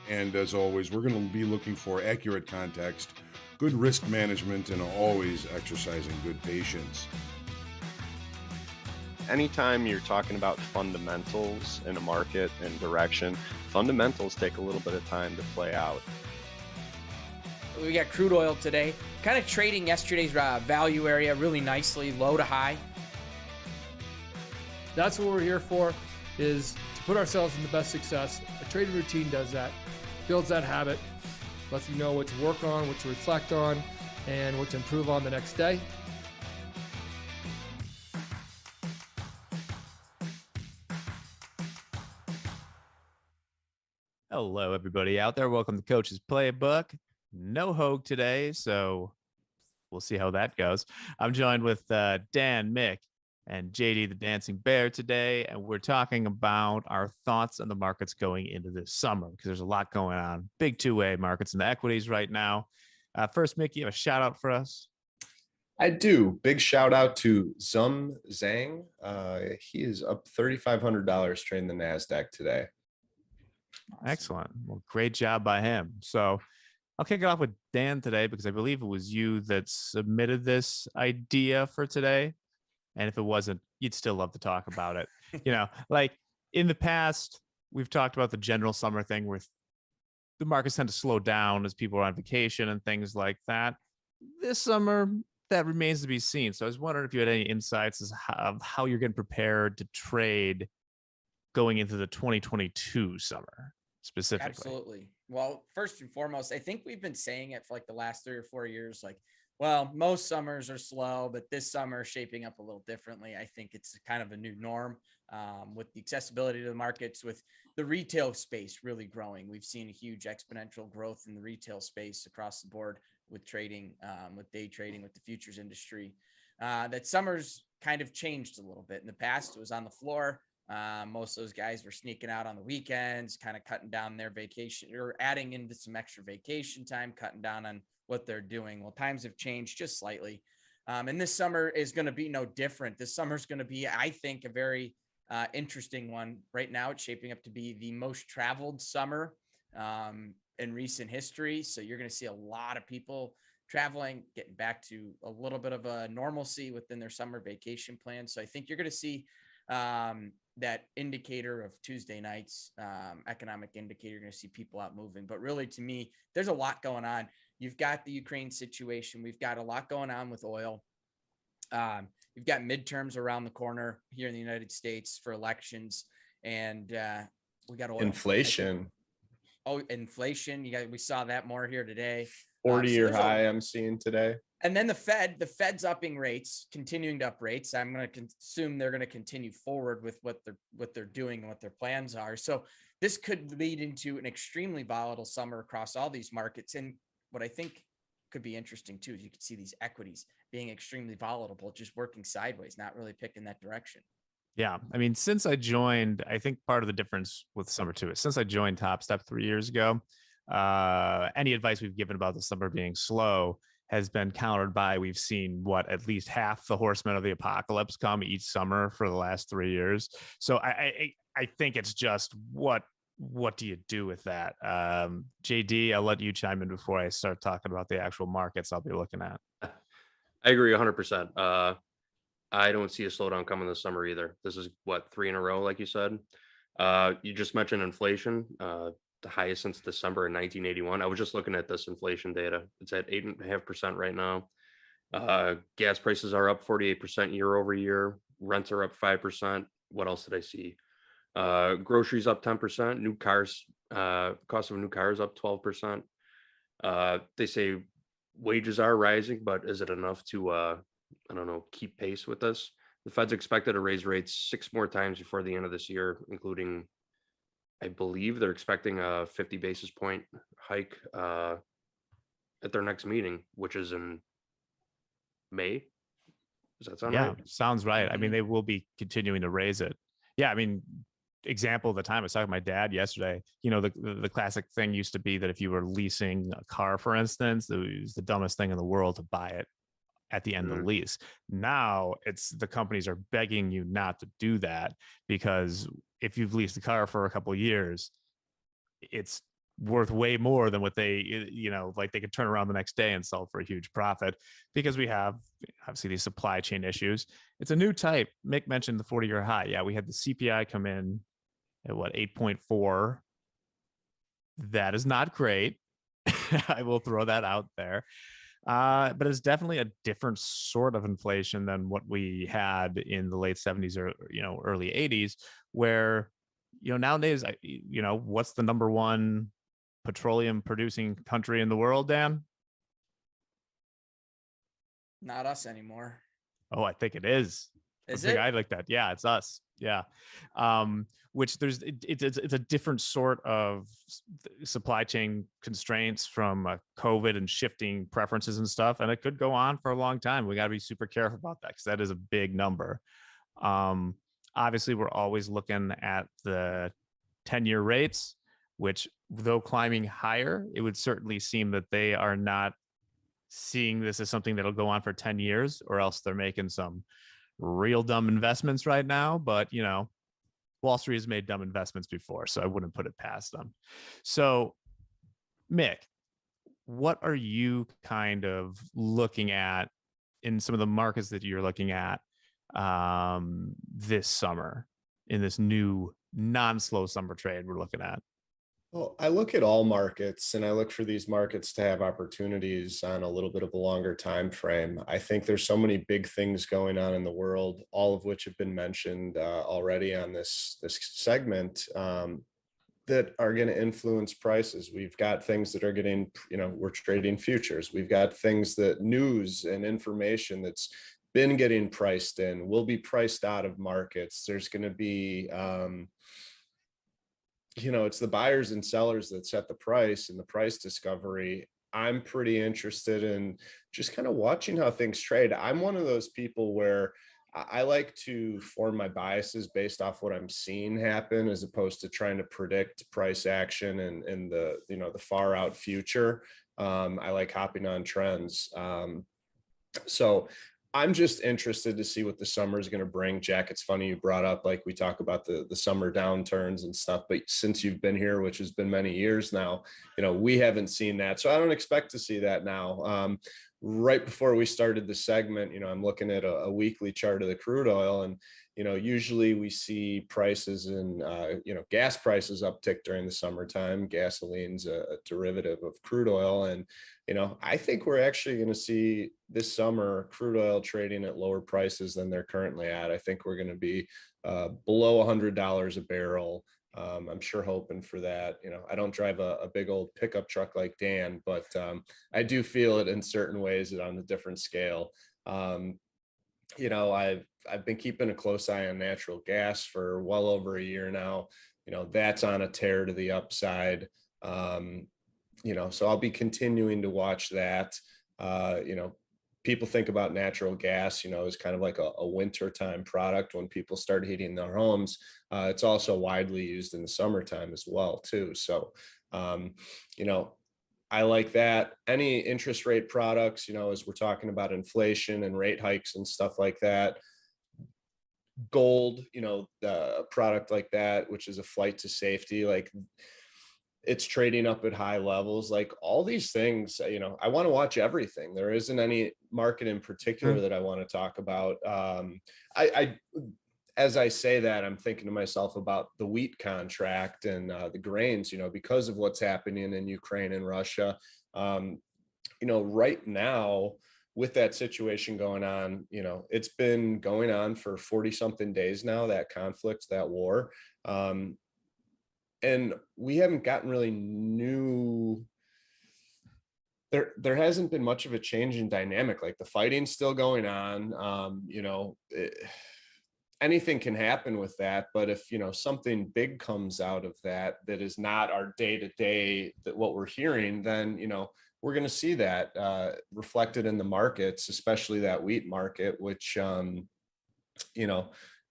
And as always, we're going to be looking for accurate context, good risk management, and always exercising good patience. Anytime you're talking about fundamentals in a market and direction, fundamentals take a little bit of time to play out. We got crude oil today, kind of trading yesterday's value area really nicely, low to high. That's what we're here for, is to put ourselves in the best success. A trading routine does that, builds that habit, lets you know what to work on, what to reflect on, and what to improve on the next day. Hello, everybody out there. Welcome to Coach's Playbook. No Hogue today, so we'll see how that goes. I'm joined with Dan, Mick, and JD, the Dancing Bear today, and we're talking about our thoughts on the markets going into this summer because there's a lot going on. Big two-way markets and the equities right now. First, Mick, you have a shout out for us? I do. Big shout out to Zum Zhang. He is up $3,500 trading the NASDAQ today. Excellent. Well, great job by him. So I'll kick it off with Dan today because I believe it was you that submitted this idea for today. And if it wasn't, you'd still love to talk about it. Like in the past, we've talked about the general summer thing where the markets tend to slow down as people are on vacation and things like that. This summer, that remains to be seen. So I was wondering if you had any insights as how you're getting prepared to trade going into the 2022 summer specifically. Absolutely. Well, first and foremost, I think we've been saying it for like the last 3 or 4 years, like, well, most summers are slow, but this summer is shaping up a little differently. I think it's kind of a new norm with the accessibility to the markets, with the retail space really growing. We've seen a huge exponential growth in the retail space across the board with trading, with day trading, with the futures industry. That summer's kind of changed a little bit. In the past, it was on the floor. Most of those guys were sneaking out on the weekends, kind of cutting down their vacation or adding into some extra vacation time, cutting down on what they're doing. Well, times have changed just slightly. And this summer is going to be no different. This summer is going to be, I think, a very interesting one. Right now, it's shaping up to be the most traveled summer in recent history. So you're going to see a lot of people traveling, getting back to a little bit of a normalcy within their summer vacation plans. So I think you're going to see that indicator of Tuesday nights, economic indicator. You're going to see people out moving. But really, to me, there's a lot going on. You've got the Ukraine situation. We've got a lot going on with oil. You've got midterms around the corner here in the United States for elections. And we got oil. Inflation. Inflation. We saw that more here today. 40-year high I'm seeing today. And then the Fed's upping rates, continuing to up rates. I'm going to assume they're going to continue forward with what they're doing and what their plans are. So this could lead into an extremely volatile summer across all these markets. And what I think could be interesting too, is you could see these equities being extremely volatile, just working sideways, not really picking that direction. Yeah. I mean, since I joined, I think part of the difference with summer too is since I joined Top Step 3 years ago, any advice we've given about the summer being slow has been countered by we've seen at least half the horsemen of the apocalypse come each summer for the last 3 years. So I think it's just what do you do with that? JD, I'll let you chime in before I start talking about the actual markets I'll be looking at. I agree 100%. I don't see a slowdown coming this summer either. This is 3 in a row, like you said. You just mentioned inflation. The highest since December of 1981. I was just looking at this inflation data. It's at 8.5% right now. Gas prices are up 48% year over year. Rents are up 5%. What else did I see? Groceries up 10%. New cars, cost of a new car is up 12%. They say wages are rising, but is it enough to, keep pace with this? The Fed's expected to raise rates 6 more times before the end of this year, including, I believe they're expecting a 50 basis point hike at their next meeting, which is in May. Does that sound right? Yeah, sounds right. I mean, they will be continuing to raise it. Yeah, I mean, example of the time I was talking to my dad yesterday. The classic thing used to be that if you were leasing a car, for instance, it was the dumbest thing in the world to buy it at the end of the lease. Now it's the companies are begging you not to do that, because if you've leased a car for a couple of years, it's worth way more than what they, like they could turn around the next day and sell for a huge profit, because we have obviously these supply chain issues. It's a new type. Mick mentioned the 40-year high. Yeah, we had the CPI come in at 8.4. That is not great. I will throw that out there. But it's definitely a different sort of inflation than what we had in the late 70s or early 80s, where nowadays, what's the number one petroleum producing country in the world, Dan? Not us anymore. Oh, I think it is. Is I think it? I like that. Yeah, it's us. Yeah. Which it's a different sort of supply chain constraints from COVID and shifting preferences and stuff. And it could go on for a long time. We got to be super careful about that, because that is a big number. Obviously, we're always looking at the 10-year rates, which, though climbing higher, it would certainly seem that they are not seeing this as something that'll go on for 10 years, or else they're making some real dumb investments right now. But Wall Street has made dumb investments before, so I wouldn't put it past them. So, Mick, what are you kind of looking at in some of the markets that you're looking at this summer, in this new non-slow summer trade we're looking at? Well, I look at all markets, and I look for these markets to have opportunities on a little bit of a longer time frame. I think there's so many big things going on in the world, all of which have been mentioned already on this segment, that are going to influence prices. We've got things that are getting, we're trading futures. We've got things that news and information that's been getting priced in will be priced out of markets. There's going to be it's the buyers and sellers that set the price and the price discovery. I'm pretty interested in just kind of watching how things trade. I'm one of those people where I like to form my biases based off what I'm seeing happen, as opposed to trying to predict price action and the far out future. I like hopping on trends. So I'm just interested to see what the summer is going to bring. Jack, it's funny you brought up, like, we talk about the summer downturns and stuff, but since you've been here, which has been many years now, we haven't seen that. So I don't expect to see that now. Right before we started the segment, I'm looking at a weekly chart of the crude oil, and usually we see prices and gas prices uptick during the summertime. Gasoline's a derivative of crude oil, and I think we're actually going to see this summer crude oil trading at lower prices than they're currently at. I think we're going to be below $100 a barrel. I'm sure hoping for that. I don't drive a big old pickup truck like Dan, but I do feel it in certain ways on a different scale. I've been keeping a close eye on natural gas for well over a year now. That's on a tear to the upside. So I'll be continuing to watch that. People think about natural gas, as kind of like a wintertime product when people start heating their homes. It's also widely used in the summertime as well, too. So, I like that. Any interest rate products, as we're talking about inflation and rate hikes and stuff like that. Gold, a product like that, which is a flight to safety, like, it's trading up at high levels. Like, all these things, I want to watch everything. There isn't any market in particular that I want to talk about. As I say that, I'm thinking to myself about the wheat contract and the grains, because of what's happening in Ukraine and Russia. Right now, with that situation going on, it's been going on for 40 something days now, that conflict, that war. And we haven't gotten really new. There hasn't been much of a change in dynamic. Like, the fighting's still going on. Anything can happen with that. But if, something big comes out of that is not our day to day, that what we're hearing, then, we're going to see that reflected in the markets, especially that wheat market, which,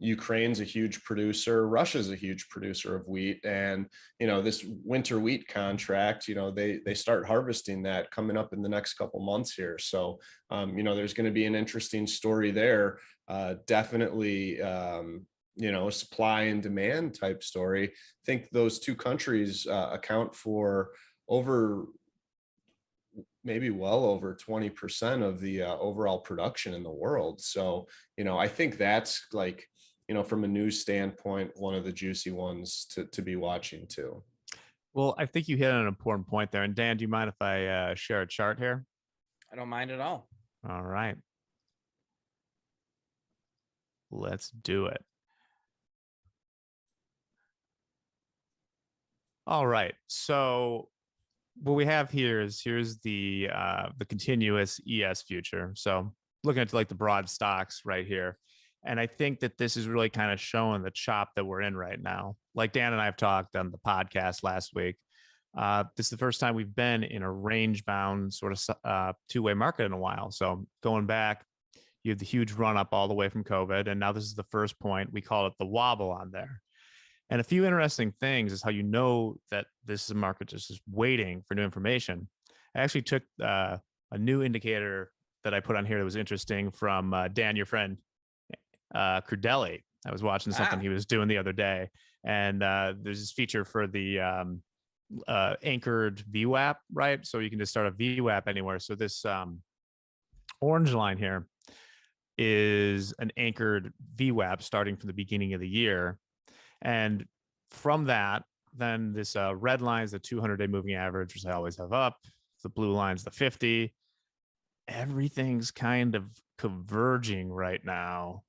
Ukraine's a huge producer. Russia's a huge producer of wheat. And, this winter wheat contract, they start harvesting that coming up in the next couple months here. So, there's going to be an interesting story there. Definitely, a supply and demand type story. I think those two countries account for maybe well over 20% of the overall production in the world. So, I think that's like, from a news standpoint, one of the juicy ones to be watching too. Well, I think you hit on an important point there. And Dan, do you mind if I share a chart here? I don't mind at all. All right. Let's do it. All right. So what we have here is here's the continuous ES future. So looking at like the broad stocks right here. And I think that this is really kind of showing the chop that we're in right now. Like Dan and I have talked on the podcast last week. This is the first time we've been in a range bound sort of two-way market in a while. So going back, you have the huge run up all the way from COVID. And now this is the first point. We call it the wobble on there. And a few interesting things is how you know that this is a market just waiting for new information. I actually took a new indicator that I put on here that was interesting from Dan, your friend, Crudelli. I was watching something he was doing the other day. And there's this feature for the anchored VWAP, right? So you can just start a VWAP anywhere. So this orange line here is an anchored VWAP starting from the beginning of the year. And from that, then this red line is the 200-day moving average, which I always have up. The blue line's the 50. Everything's kind of converging right now,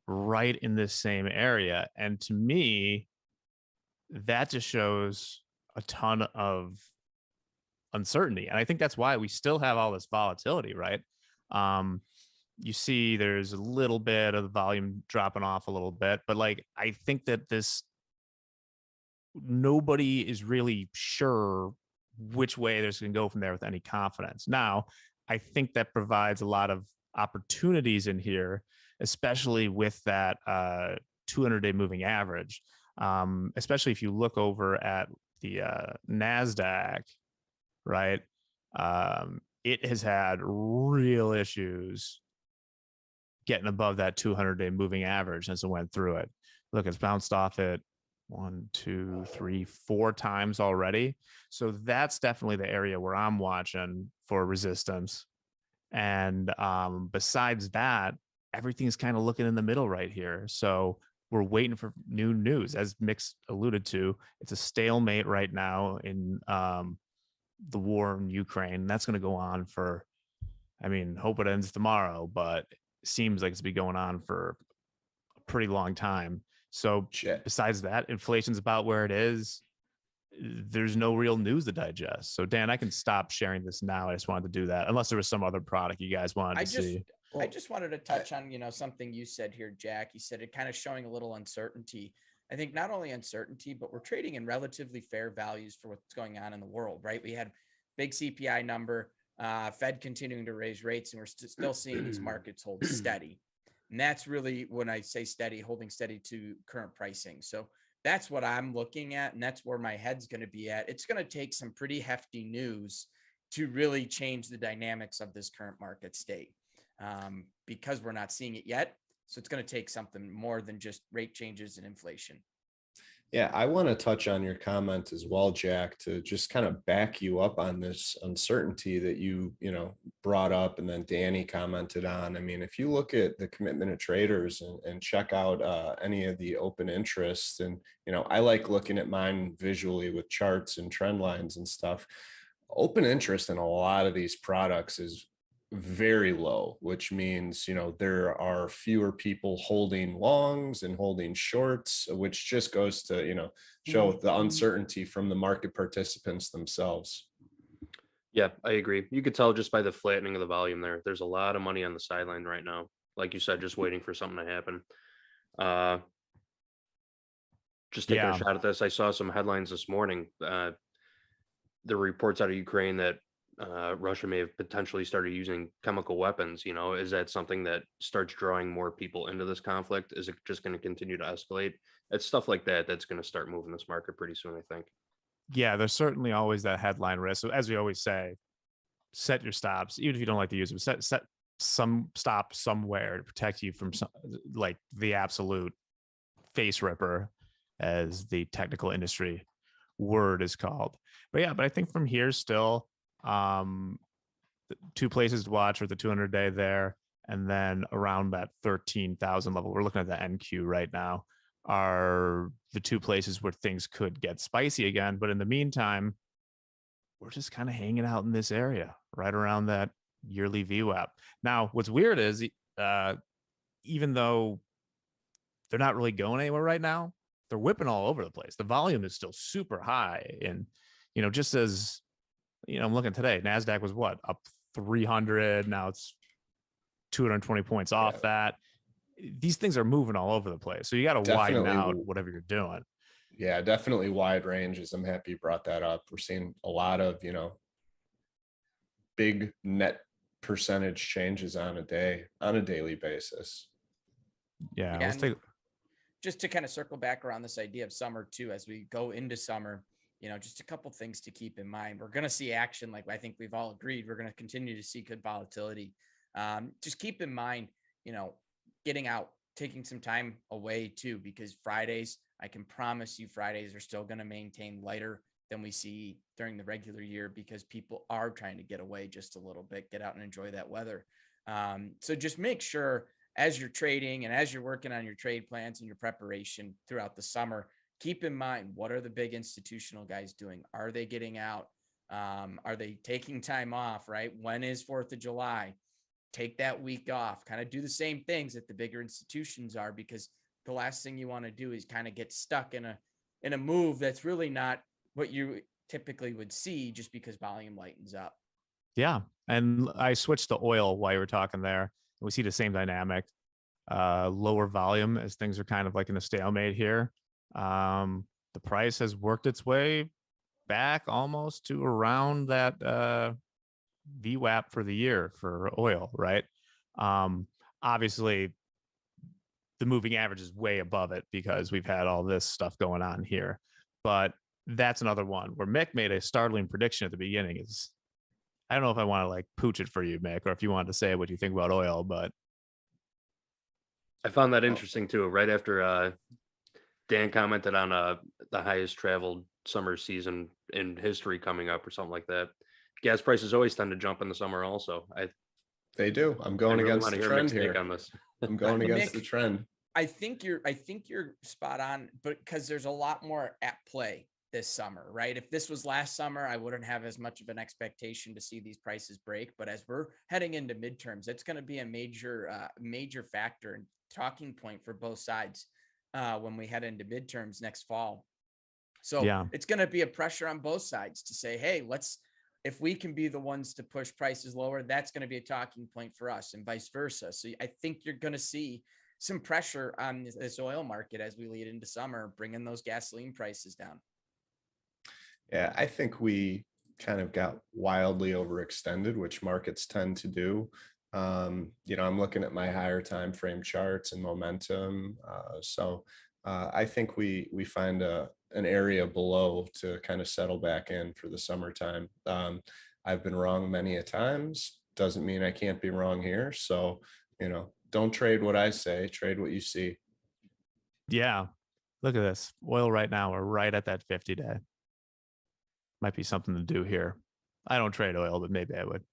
right in this same area. And to me, that just shows a ton of uncertainty. And I think that's why we still have all this volatility, right? You see there's a little bit of the volume dropping off a little bit, but like, I think that nobody is really sure which way there's going to go from there with any confidence. Now, I think that provides a lot of opportunities in here, especially with that 200-day moving average, especially if you look over at the NASDAQ, right? It has had real issues getting above that 200-day moving average as it went through it. Look, it's bounced off it 1, 2, 3, 4 times already. So that's definitely the area where I'm watching for resistance. And besides that, everything's kind of looking in the middle right here. So we're waiting for new news. As Mick's alluded to, it's a stalemate right now in the war in Ukraine. That's going to go on for, hope it ends tomorrow, but seems like it's been going on for a pretty long time. So besides that, inflation's about where it is. There's no real news to digest. So Dan, I can stop sharing this now. I just wanted to do that, unless there was some other product you guys wanted to see. I just wanted to touch on, something you said here, Jack. You said it kind of showing a little uncertainty. I think not only uncertainty, but we're trading in relatively fair values for what's going on in the world, right? We had big CPI number, Fed continuing to raise rates, and we're still seeing these markets hold steady. And that's really, when I say steady, holding steady to current pricing. So that's what I'm looking at. And that's where my head's going to be at. It's going to take some pretty hefty news to really change the dynamics of this current market state, because we're not seeing it yet. So it's going to take something more than just rate changes and inflation. Yeah, I want to touch on your comment as well, Jack, to just kind of back you up on this uncertainty that you brought up, and then Danny commented on. If you look at the commitment of traders and check out any of the open interests, and I like looking at mine visually with charts and trend lines and stuff. Open interest in a lot of these products is very low, which means there are fewer people holding longs and holding shorts, which just goes to show the uncertainty from the market participants themselves. Yeah, I agree. You could tell just by the flattening of the volume there. There's a lot of money on the sideline right now, like you said, just waiting for something to happen. Just taking a shot at this, I saw some headlines this morning. There were reports out of Ukraine that Russia may have potentially started using chemical weapons. Is that something that starts drawing more people into this conflict? Is it just going to continue to escalate? It's stuff like that that's going to start moving this market pretty soon, I think. Yeah, there's certainly always that headline risk. So as we always say, set your stops, even if you don't like to use them. Set some stop somewhere to protect you from like the absolute face ripper, as the technical industry word is called. But yeah, but I think from here still, two places to watch are the 200-day there, and then around that 13,000 level. We're looking at the NQ right now, are the two places where things could get spicy again. But in the meantime, we're just kind of hanging out in this area right around that yearly VWAP. Now, what's weird is even though they're not really going anywhere right now, they're whipping all over the place. The volume is still super high. And, just as, I'm looking today, NASDAQ was what, up 300. Now it's 220 points off that. These things are moving all over the place. So you got to widen out whatever you're doing. Yeah, definitely wide ranges. I'm happy you brought that up. We're seeing a lot of, big net percentage changes on a daily basis. Yeah. Just to kind of circle back around this idea of summer too, as we go into summer, just a couple things to keep in mind. We're going to see action. Like I think we've all agreed, we're going to continue to see good volatility. Just keep in mind, getting out, taking some time away too, because Fridays, I can promise you Fridays are still going to maintain lighter than we see during the regular year, because people are trying to get away just a little bit, get out and enjoy that weather. So just make sure as you're trading and as you're working on your trade plans and your preparation throughout the summer, keep in mind, what are the big institutional guys doing? Are they getting out? Are they taking time off, right? When is 4th of July? Take that week off, kind of do the same things that the bigger institutions are, because the last thing you want to do is kind of get stuck in a move that's really not what you typically would see, just because volume lightens up. Yeah. And I switched to oil while you were talking there. We see the same dynamic, lower volume as things are kind of like in a stalemate here. The price has worked its way back almost to around that VWAP for the year for oil, right? Obviously, the moving average is way above it because we've had all this stuff going on here. But that's another one where Mick made a startling prediction at the beginning. I don't know if I want to like pooch it for you, Mick, or if you wanted to say what you think about oil, but I found that interesting too. Right after Dan commented on the highest traveled summer season in history coming up or something like that. Gas prices always tend to jump in the summer also. They do. I'm going against the trend here on this. I'm going against the trend. I think you're spot on, but because there's a lot more at play this summer, right? If this was last summer, I wouldn't have as much of an expectation to see these prices break. But as we're heading into midterms, it's going to be a major factor and talking point for both sides when we head into midterms next fall. So it's going to be a pressure on both sides to say, hey, if we can be the ones to push prices lower, that's going to be a talking point for us, and vice versa. So I think you're going to see some pressure on this oil market as we lead into summer, bringing those gasoline prices down. Yeah, I think we kind of got wildly overextended, which markets tend to do. I'm looking at my higher time frame charts and momentum. So I think we find an area below to kind of settle back in for the summertime. I've been wrong many a times. Doesn't mean I can't be wrong here. So, don't trade what I say, trade what you see. Yeah. Look at this. Oil right now, we're right at that 50-day. Might be something to do here. I don't trade oil, but maybe I would.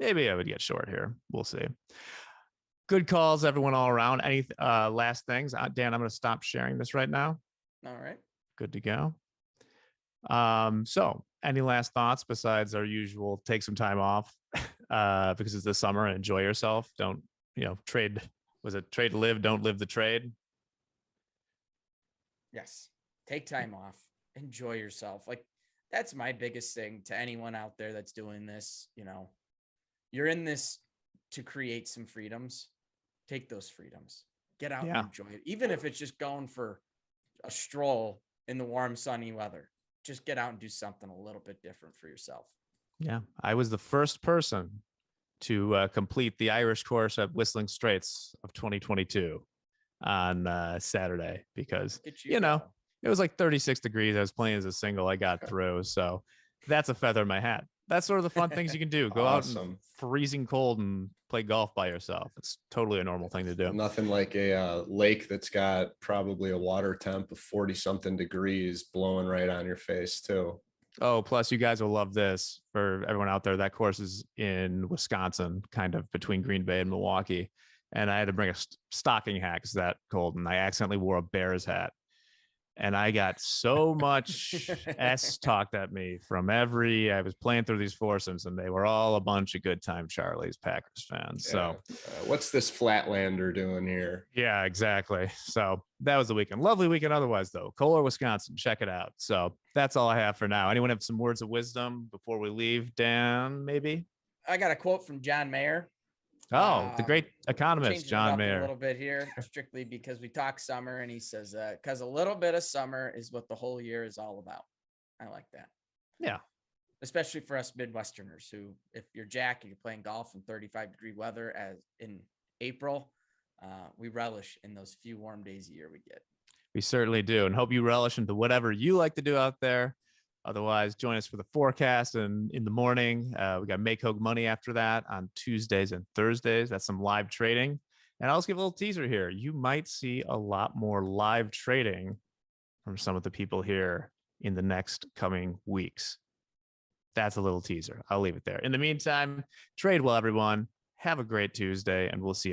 Maybe I would get short here. We'll see. Good calls, everyone all around. Any last things? Dan, I'm going to stop sharing this right now. All right. Good to go. So any last thoughts besides our usual take some time off because it's the summer and enjoy yourself? Don't, trade. Was it trade to live? Don't live the trade. Yes. Take time off. Enjoy yourself. Like, that's my biggest thing to anyone out there that's doing this. You're in this to create some freedoms. Take those freedoms. Get out and enjoy it. Even if it's just going for a stroll in the warm, sunny weather. Just get out and do something a little bit different for yourself. Yeah. I was the first person to complete the Irish course at Whistling Straits of 2022 on Saturday because, it was like 36 degrees. I was playing as a single. I got through. So that's a feather in my hat. that's sort of the fun things you can do. Go out in Awesome. freezing cold and play golf by yourself. It's totally a normal thing to do. Nothing like a lake that's got probably a water temp of 40 something degrees blowing right on your face too. Oh, plus you guys will love this. For everyone out there, that course is in Wisconsin, kind of between Green Bay and Milwaukee. And I had to bring a stocking hat because that cold, and I accidentally wore a Bears hat. And I got so much S talked at me from I was playing through these foursomes, and they were all a bunch of good time Charlie's Packers fans. So what's this Flatlander doing here? yeah, exactly. So that was the weekend. Lovely weekend otherwise, though. Kohler, Wisconsin. Check it out. So that's all I have for now. Anyone have some words of wisdom before we leave? Dan, maybe? I got a quote from John Mayer. Oh, the great economist, Changing it John up Mayer. a little bit here, strictly because we talk summer, and he says, because a little bit of summer is what the whole year is all about. I like that. Yeah. Especially for us Midwesterners who, if you're Jack and you're playing golf in 35-degree weather as in April, we relish in those few warm days a year we get. We certainly do, and hope you relish into whatever you like to do out there. Otherwise, join us for the forecast and in the morning. We got Make Hogue Money after that on Tuesdays and Thursdays. That's some live trading. And I'll just give a little teaser here. You might see a lot more live trading from some of the people here in the next coming weeks. That's a little teaser. I'll leave it there. In the meantime, trade well, everyone. Have a great Tuesday, and we'll see you next.